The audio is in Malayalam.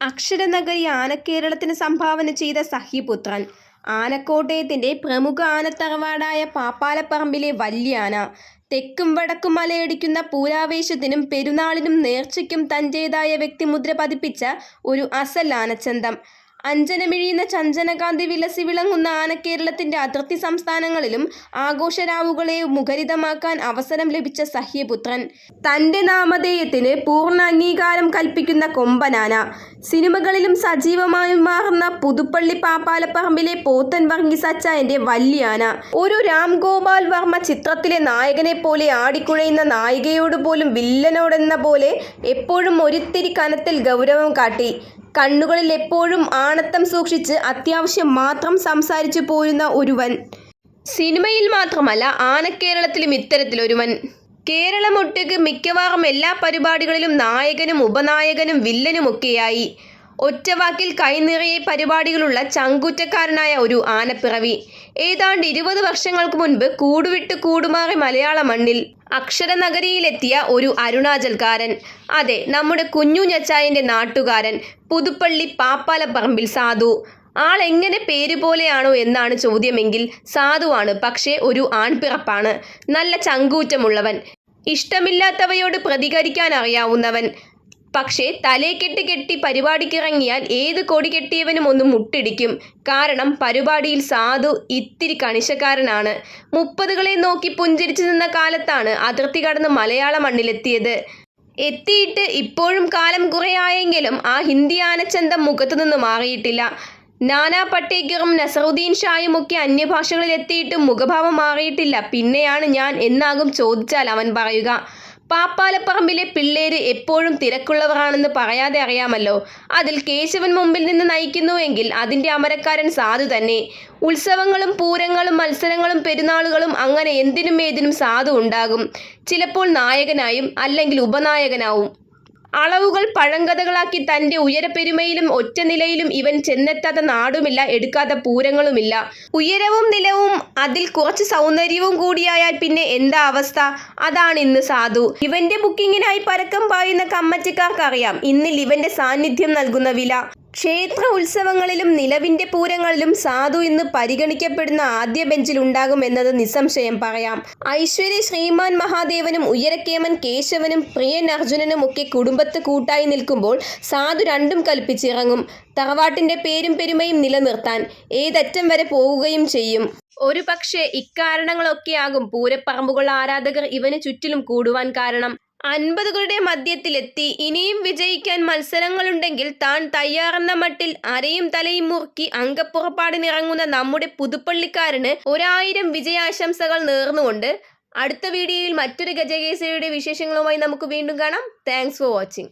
അക്ഷരനഗരി ആനക്കേരളത്തിന് സംഭാവന ചെയ്ത സഹ്യപുത്രൻ. ആനക്കോട്ടയത്തിൻ്റെ പ്രമുഖ ആനത്തറവാടായ പാപ്പാലപ്പറമ്പിലെ വല്യാന. തെക്കും വടക്കും മലയടിക്കുന്ന പൂരാവേശത്തിനും പെരുന്നാളിനും നേർച്ചയ്ക്കും തൻ്റേതായ വ്യക്തിമുദ്ര പതിപ്പിച്ച ഒരു അസൽ ആനച്ചന്തം. അഞ്ജനമിഴിയുന്ന ചഞ്ചനകാന്തി വിലസി വിളങ്ങുന്ന ആനക്കേരളത്തിൻ്റെ അതിർത്തി സംസ്ഥാനങ്ങളിലും ആഘോഷരാവുകളെ മുഖരിതമാക്കാൻ അവസരം ലഭിച്ച സഹ്യപുത്രൻ. തൻ്റെ നാമധേയത്തിന് പൂർണ്ണ അംഗീകാരം കൽപ്പിക്കുന്ന കൊമ്പനാന. സിനിമകളിലും സജീവമായി മാറുന്ന പുതുപ്പള്ളി പാപ്പാലപ്പറമ്പിലെ പോത്തൻ വർഗീസ് അച്ചായൻ്റെ വല്യാന. ഒരു രാം ഗോപാൽ വർമ്മ ചിത്രത്തിലെ നായകനെ പോലെ ആടിക്കുഴയുന്ന നായികയോട് പോലും വില്ലനോടെന്ന പോലെ എപ്പോഴും ഒരിത്തിരി കനത്തിൽ ഗൗരവം കാട്ടി. കണ്ണുകളിൽ എപ്പോഴും ആണത്തം സൂക്ഷിച്ച് അത്യാവശ്യം മാത്രം സംസാരിച്ചു പോരുന്ന ഒരുവൻ. സിനിമയിൽ മാത്രമല്ല, ആനക്കേരളത്തിലും ഇത്തരത്തിലൊരുവൻ. കേരളമൊട്ടുക്ക് മിക്കവാറും എല്ലാ പരിപാടികളിലും നായകനും ഉപനായകനും വില്ലനുമൊക്കെയായി. ഒറ്റവാക്കിൽ കൈനിറയെ പരിപാടികളുള്ള ചങ്കൂറ്റക്കാരനായ ഒരു ആനപ്പിറവി. ഏതാണ്ട് 20 വർഷങ്ങൾക്ക് മുൻപ് കൂടുവിട്ട് കൂടുമാറി മലയാള മണ്ണിൽ അക്ഷരനഗരിയിലെത്തിയ ഒരു അരുണാചൽക്കാരൻ. അതെ, നമ്മുടെ കുഞ്ഞുഞ്ഞച്ചായൻ്റെ നാട്ടുകാരൻ, പുതുപ്പള്ളി പാപ്പാലപ്പറമ്പിൽ സാധു. ആളെങ്ങനെ പേരുപോലെയാണോ എന്നാണ് ചോദ്യമെങ്കിൽ സാധുവാണ്, പക്ഷേ ഒരു ആൺപിറപ്പാണ്. നല്ല ചങ്കൂറ്റമുള്ളവൻ, ഇഷ്ടമില്ലാത്തവയോട് പ്രതികരിക്കാൻ അറിയാവുന്നവൻ. പക്ഷേ തലേക്കെട്ട് കെട്ടി പരിപാടിക്കിറങ്ങിയാൽ ഏത് കൊടി കെട്ടിയവനും ഒന്ന് മുട്ടിടിക്കും. കാരണം പരിപാടിയിൽ സാധു ഇത്തിരി കണിശക്കാരനാണ്. 30കളെ നോക്കി പുഞ്ചിരിച്ചു നിന്ന കാലത്താണ് അതിർത്തി കടന്ന് മലയാള മണ്ണിലെത്തിയത്. എത്തിയിട്ട് ഇപ്പോഴും കാലം കുറേയായെങ്കിലും ആ ഹിന്ദി ആനച്ചന്തം മുഖത്തുനിന്ന് മാറിയിട്ടില്ല. നാനാ പട്ടേക്കറും നസറുദ്ദീൻ ഷായുമൊക്കെ അന്യഭാഷകളിൽ എത്തിയിട്ടും മുഖഭാവം മാറിയിട്ടില്ല. പിന്നെയാണ് ഞാൻ എന്നാകും ചോദിച്ചാൽ അവൻ പറയുക. പാപ്പാലപ്പറമ്പിലെ പിള്ളേര് എപ്പോഴും തിരക്കുള്ളവരാണെന്ന് പറയാതെ അറിയാമല്ലോ. അതിൽ കേശവൻ മുമ്പിൽ നിന്ന് നയിക്കുന്നുവെങ്കിൽ അതിൻ്റെ അമരക്കാരൻ സാധു തന്നെ. ഉത്സവങ്ങളും പൂരങ്ങളും മത്സരങ്ങളും പെരുന്നാളുകളും അങ്ങനെ എന്തിനും ഏതിനും സാധു ഉണ്ടാകും. ചിലപ്പോൾ നായകനായും അല്ലെങ്കിൽ ഉപനായകനാവും. അളവുകൾ പഴങ്കഥകളാക്കി തൻ്റെ ഉയരപ്പെരുമയിലും ഒറ്റ നിലയിലും ഇവൻ ചെന്നെത്താത്ത നാടുമില്ല, എടുക്കാത്ത പൂരങ്ങളുമില്ല. ഉയരവും നിലവും അതിൽ കുറച്ച് സൗന്ദര്യവും കൂടിയായാൽ പിന്നെ എന്താ അവസ്ഥ? അതാണ് ഇന്ന് സാധു. ഇവൻ്റെ ബുക്കിങ്ങിനായി പരക്കം പായുന്ന കമ്മറ്റിക്കാർക്കറിയാം ഇന്നിൽ ഇവൻ്റെ സാന്നിധ്യം നൽകുന്ന വില. ക്ഷേത്ര ഉത്സവങ്ങളിലും നിലവിൻ്റെ പൂരങ്ങളിലും സാധു ഇന്ന് പരിഗണിക്കപ്പെടുന്ന ആദ്യ ബെഞ്ചിൽ ഉണ്ടാകും എന്നത് നിസ്സംശയം പറയാം. ഐശ്വര്യ ശ്രീമാൻ മഹാദേവനും ഉയരക്കേമൻ കേശവനും പ്രിയൻ അർജുനനും ഒക്കെ കുടുംബത്ത് കൂട്ടായി നിൽക്കുമ്പോൾ സാധു രണ്ടും കൽപ്പിച്ചിറങ്ങും. തറവാട്ടിൻ്റെ പേരും പെരുമയും നിലനിർത്താൻ ഏതറ്റം വരെ പോവുകയും ചെയ്യും. ഒരു പക്ഷേ ഇക്കാരണങ്ങളൊക്കെയാകും പൂരപ്പറമ്പുകൾ ആരാധകർ ഇവന് ചുറ്റിലും കൂടുവാൻ കാരണം. 50കളുടെ മധ്യത്തിലെത്തി ഇനിയും വിജയിക്കാൻ മത്സരങ്ങളുണ്ടെങ്കിൽ താൻ തയ്യാറെന്ന മട്ടിൽ അരയും തലയും മുറുക്കി അംഗപ്പുറപ്പാടിനിറങ്ങുന്ന നമ്മുടെ പുതുപ്പള്ളിക്കാരന് 1000 വിജയാശംസകൾ നേർന്നുകൊണ്ട് അടുത്ത വീഡിയോയിൽ മറ്റൊരു ഗജകേസരിയുടെ വിശേഷങ്ങളുമായി നമുക്ക് വീണ്ടും കാണാം. Thanks for watching.